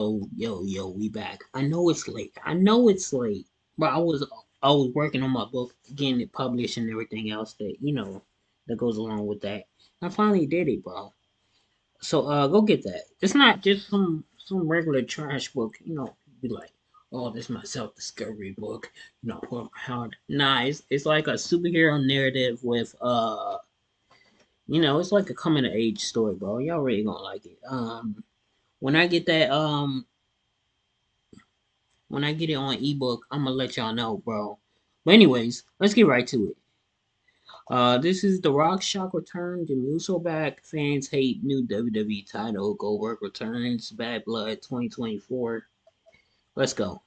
Oh, yo, we back. I know it's late. But I was working on my book, getting it published and everything else that goes along with that. I finally did it, bro. So go get that. It's not just some regular trash book, be like, oh, this is my self discovery book, for how nah, it's like a superhero narrative with it's like a coming of age story, bro. Y'all really gonna like it. When I get that when I get it on ebook, I'm gonna let y'all know, bro. But anyways, let's get right to it. This is The Rock Shock return. The Muso back. Fans hate new WWE title. Goldberg returns. Bad Blood 2024. Let's go.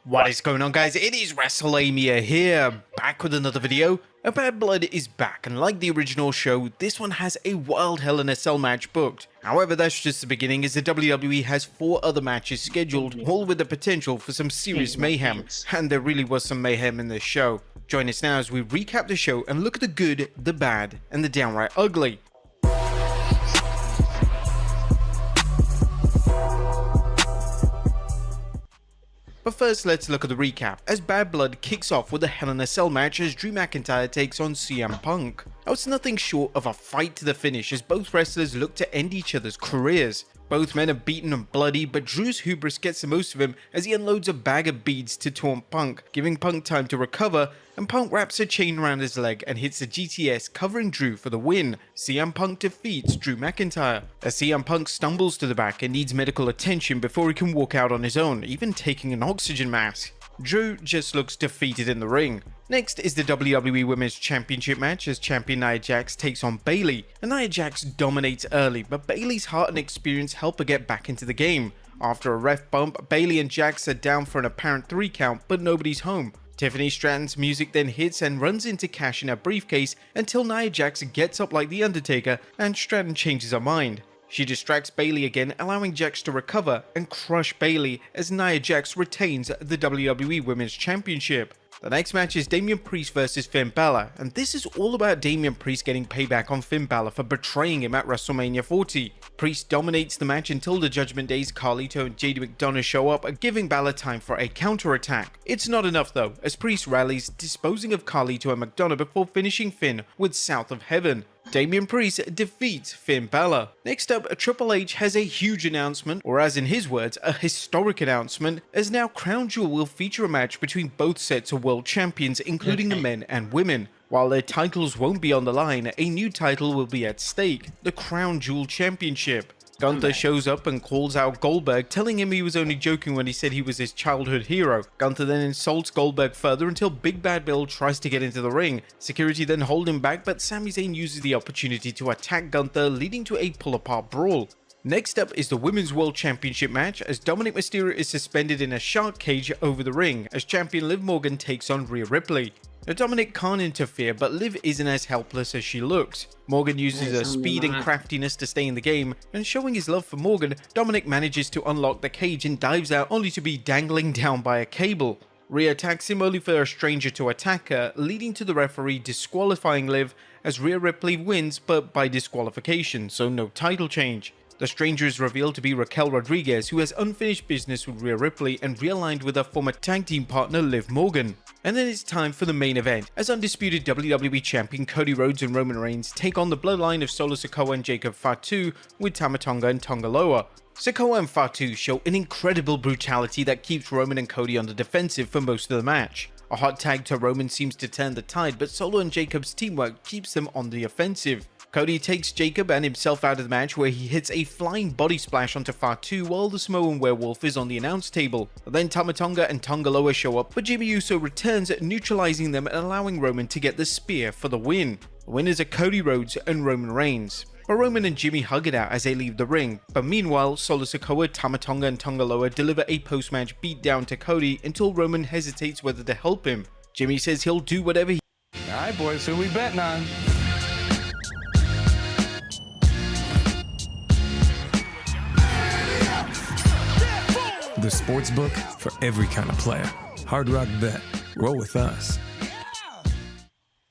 What is going on, guys? It is WrestleMania here, back with another video. A Bad Blood is back, and like the original show, this one has a wild Hell in a Cell match booked. However, that's just the beginning, as the WWE has 4 other matches scheduled, all with the potential for some serious mayhem, and there really was some mayhem in this show. Join us now as we recap the show and look at the good, the bad, and the downright ugly. But first, let's look at the recap, as Bad Blood kicks off with a Hell in a Cell match as Drew McIntyre takes on CM Punk. Now, it's nothing short of a fight to the finish as both wrestlers look to end each other's careers. Both men are beaten and bloody, but Drew's hubris gets the most of him as he unloads a bag of beads to taunt Punk, giving Punk time to recover, and Punk wraps a chain around his leg and hits a GTS, covering Drew for the win. CM Punk defeats Drew McIntyre, as CM Punk stumbles to the back and needs medical attention before he can walk out on his own, even taking an oxygen mask. Drew just looks defeated in the ring. Next is the WWE Women's Championship match as champion Nia Jax takes on Bayley, and Nia Jax dominates early, but Bayley's heart and experience help her get back into the game. After a ref bump, Bayley and Jax are down for an apparent 3 count, but nobody's home. Tiffany Stratton's music then hits and runs in to cash in her briefcase until Nia Jax gets up like The Undertaker and Stratton changes her mind. She distracts Bayley again, allowing Jax to recover and crush Bayley as Nia Jax retains the WWE Women's Championship. The next match is Damian Priest vs Finn Balor, and this is all about Damian Priest getting payback on Finn Balor for betraying him at WrestleMania 40. Priest dominates the match until the Judgment Day's Carlito and JD McDonough show up, giving Balor time for a counterattack. It's not enough though, as Priest rallies, disposing of Carlito and McDonough before finishing Finn with South of Heaven. Damian Priest defeats Finn Balor. Next up, Triple H has a huge announcement, or as in his words, a historic announcement, as now Crown Jewel will feature a match between both sets of world champions, including the men and women. While their titles won't be on the line, a new title will be at stake, the Crown Jewel Championship. Gunther shows up and calls out Goldberg, telling him he was only joking when he said he was his childhood hero. Gunther then insults Goldberg further until Big Bad Bill tries to get into the ring. Security then hold him back, but Sami Zayn uses the opportunity to attack Gunther, leading to a pull-apart brawl. Next up is the Women's World Championship match, as Dominic Mysterio is suspended in a shark cage over the ring, as champion Liv Morgan takes on Rhea Ripley. Now, Dominic can't interfere, but Liv isn't as helpless as she looks. Morgan uses her speed and craftiness to stay in the game, and showing his love for Morgan, Dominic manages to unlock the cage and dives out only to be dangling down by a cable. Rhea attacks him only for a stranger to attack her, leading to the referee disqualifying Liv, as Rhea Ripley wins but by disqualification, so no title change. The stranger is revealed to be Raquel Rodriguez, who has unfinished business with Rhea Ripley and realigned with her former tag team partner Liv Morgan. And then it's time for the main event, as undisputed WWE Champion Cody Rhodes and Roman Reigns take on the bloodline of Solo Sikoa and Jacob Fatu with Tama Tonga and Tonga Loa. Sikoa and Fatu show an incredible brutality that keeps Roman and Cody on the defensive for most of the match. A hot tag to Roman seems to turn the tide, but Solo and Jacob's teamwork keeps them on the offensive. Cody takes Jacob and himself out of the match, where he hits a flying body splash onto Fatu while the Samoan werewolf is on the announce table. Then Tama Tonga and Tonga Loa show up, but Jimmy Uso returns, neutralizing them and allowing Roman to get the spear for the win. The winners are Cody Rhodes and Roman Reigns. But Roman and Jimmy hug it out as they leave the ring, but meanwhile, Solo Sikoa, Tama Tonga and Tonga Loa deliver a post-match beatdown to Cody until Roman hesitates whether to help him. Jimmy says he'll do whatever he... Alright boys, who we betting on? The sportsbook for every kind of player. Hard Rock Bet. Roll with us.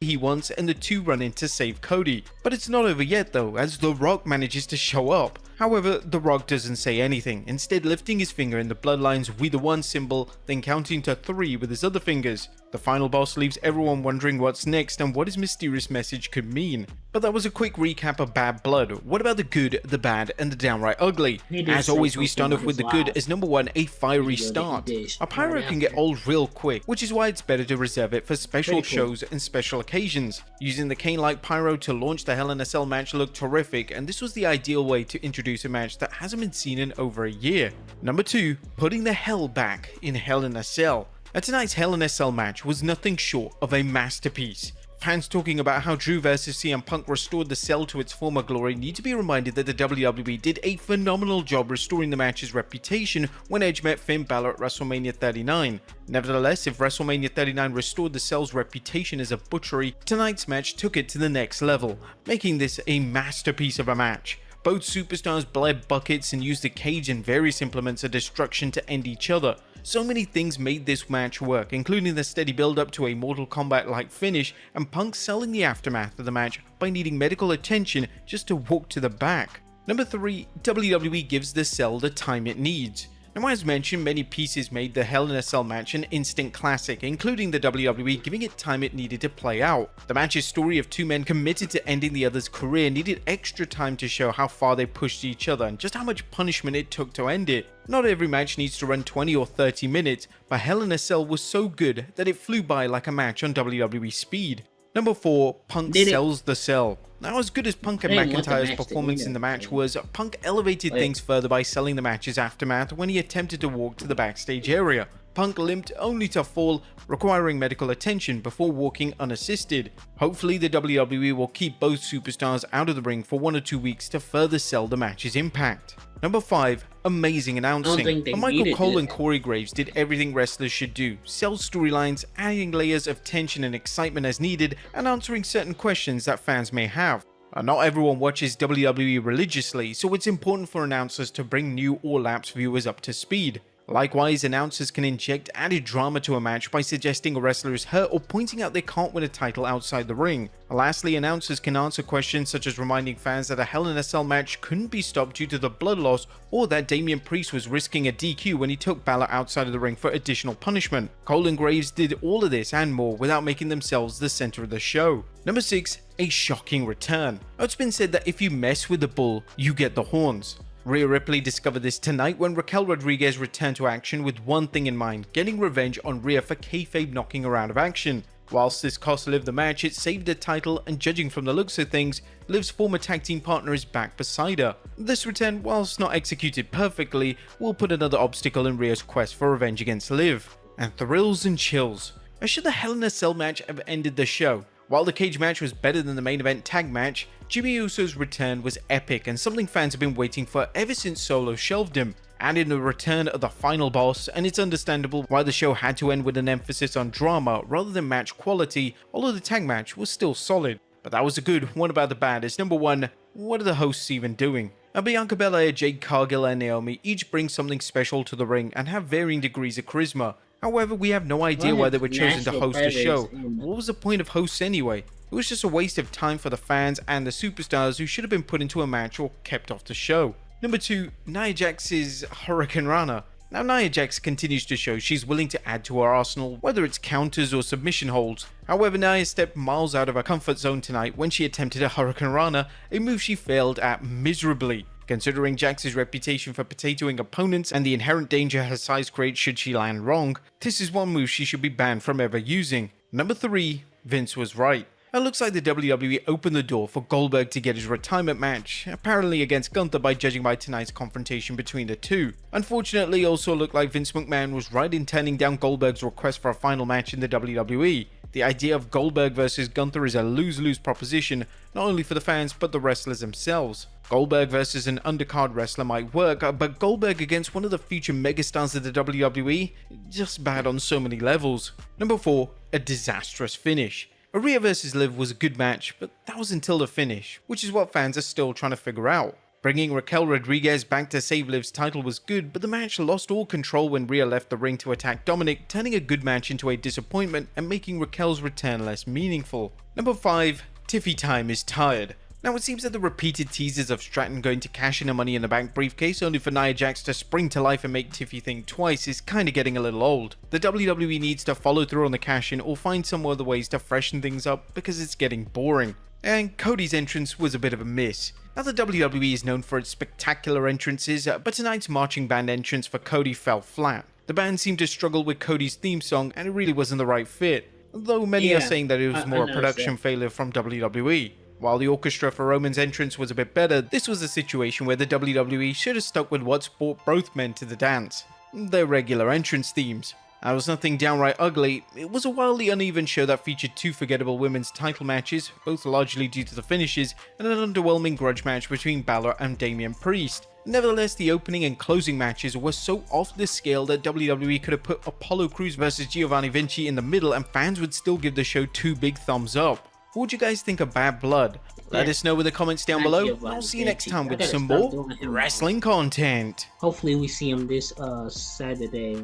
he wants, and the two run in to save Cody. But it's not over yet though, as The Rock manages to show up. However, The Rock doesn't say anything, instead lifting his finger in the Bloodline's "We the One" symbol, then counting to 3 with his other fingers. The final boss leaves everyone wondering what's next and what his mysterious message could mean. But that was a quick recap of Bad Blood. What about the good, the bad, and the downright ugly? As always, we start off with the good as number 1, a fiery start. A pyro can get old real quick, which is why it's better to reserve it for special shows and special occasions. Using the cane-like pyro to launch the Hell in a Cell match looked terrific, and this was the ideal way to introduce a match that hasn't been seen in over a year. Number 2, putting the hell back in Hell in a Cell. Tonight's Hell in a Cell match was nothing short of a masterpiece. Fans talking about how Drew vs CM Punk restored the Cell to its former glory need to be reminded that the WWE did a phenomenal job restoring the match's reputation when Edge met Finn Balor at WrestleMania 39. Nevertheless, if WrestleMania 39 restored the Cell's reputation as a butchery, tonight's match took it to the next level, making this a masterpiece of a match. Both superstars bled buckets and used the cage and various implements of destruction to end each other. So many things made this match work, including the steady build up to a Mortal Kombat-like finish and Punk selling the aftermath of the match by needing medical attention just to walk to the back. Number 3, WWE gives the Cell the time it needs. Now, as mentioned, many pieces made the Hell in a Cell match an instant classic, including the WWE giving it time it needed to play out. The match's story of two men committed to ending the other's career needed extra time to show how far they pushed each other and just how much punishment it took to end it. Not every match needs to run 20 or 30 minutes, but Hell in a Cell was so good that it flew by like a match on WWE speed. Number 4, Punk sells the Cell. Now, as good as Punk and McIntyre's performance in the match was, Punk elevated things further by selling the match's aftermath when he attempted to walk to the backstage area. Punk limped only to fall, requiring medical attention before walking unassisted. Hopefully, the WWE will keep both superstars out of the ring for 1 or 2 weeks to further sell the match's impact. Number 5, amazing announcing. Michael Cole and Corey Graves did everything wrestlers should do, sell storylines, adding layers of tension and excitement as needed, and answering certain questions that fans may have. Not everyone watches WWE religiously, so it's important for announcers to bring new or lapsed viewers up to speed. Likewise, announcers can inject added drama to a match by suggesting a wrestler is hurt or pointing out they can't win a title outside the ring. Lastly, announcers can answer questions such as reminding fans that a Hell in a Cell match couldn't be stopped due to the blood loss, or that Damian Priest was risking a DQ when he took Balor outside of the ring for additional punishment. Cole and Graves did all of this and more without making themselves the center of the show. Number 6, a shocking return. It's been said that if you mess with the bull, you get the horns. Rhea Ripley discovered this tonight when Raquel Rodriguez returned to action with one thing in mind: getting revenge on Rhea for kayfabe knocking her out of action. Whilst this cost Liv the match, it saved the title, and judging from the looks of things, Liv's former tag team partner is back beside her. This return, whilst not executed perfectly, will put another obstacle in Rhea's quest for revenge against Liv. And thrills and chills. Should the Hell in a Cell match have ended the show? While the cage match was better than the main event tag match, Jimmy Uso's return was epic and something fans have been waiting for ever since Solo shelved him. And in the return of the final boss, and it's understandable why the show had to end with an emphasis on drama rather than match quality, although the tag match was still solid. But that was the good. What about the bad? Is number 1, what are the hosts even doing? Bianca Belair, Jade Cargill and Naomi each bring something special to the ring and have varying degrees of charisma. However, we have no idea why they were chosen to host the show. What was the point of hosts anyway? It was just a waste of time for the fans and the superstars who should have been put into a match or kept off the show. Number 2, Nia Jax's Hurricane Rana. Now, Nia Jax continues to show she's willing to add to her arsenal, whether it's counters or submission holds. However, Nia stepped miles out of her comfort zone tonight when she attempted a Hurricane Rana, a move she failed at miserably. Considering Jax's reputation for potatoing opponents and the inherent danger her size creates should she land wrong, this is one move she should be banned from ever using. Number 3, Vince was right. It looks like the WWE opened the door for Goldberg to get his retirement match, apparently against Gunther by judging by tonight's confrontation between the two. Unfortunately, it also looked like Vince McMahon was right in turning down Goldberg's request for a final match in the WWE. The idea of Goldberg versus Gunther is a lose-lose proposition, not only for the fans but the wrestlers themselves. Goldberg versus an undercard wrestler might work, but Goldberg against one of the future megastars of the WWE? Just bad on so many levels. Number 4, a disastrous finish. Rhea vs Liv was a good match, but that was until the finish, which is what fans are still trying to figure out. Bringing Raquel Rodriguez back to save Liv's title was good, but the match lost all control when Rhea left the ring to attack Dominic, turning a good match into a disappointment and making Raquel's return less meaningful. Number 5, Tiffy Time is tired. Now, it seems that the repeated teasers of Stratton going to cash in a Money in the Bank briefcase only for Nia Jax to spring to life and make Tiffy think twice is kinda getting a little old. The WWE needs to follow through on the cash-in or find some other ways to freshen things up because it's getting boring. And Cody's entrance was a bit of a miss. Now, the WWE is known for its spectacular entrances, but tonight's marching band entrance for Cody fell flat. The band seemed to struggle with Cody's theme song and it really wasn't the right fit, though many are saying that it was more a production failure from WWE. While the orchestra for Roman's entrance was a bit better, this was a situation where the WWE should have stuck with what's brought both men to the dance: their regular entrance themes. That was nothing downright ugly. It was a wildly uneven show that featured two forgettable women's title matches, both largely due to the finishes, and an underwhelming grudge match between Balor and Damian Priest. Nevertheless, the opening and closing matches were so off the scale that WWE could have put Apollo Crews vs Giovanni Vinci in the middle and fans would still give the show 2 big thumbs up. What would you guys think of Bad Blood? Let us know in the comments down below. I'll see you next time with some more wrestling content. Hopefully we see him this Saturday.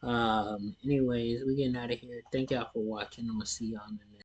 Anyways, we're getting out of here. Thank y'all for watching. I'm gonna see y'all in the next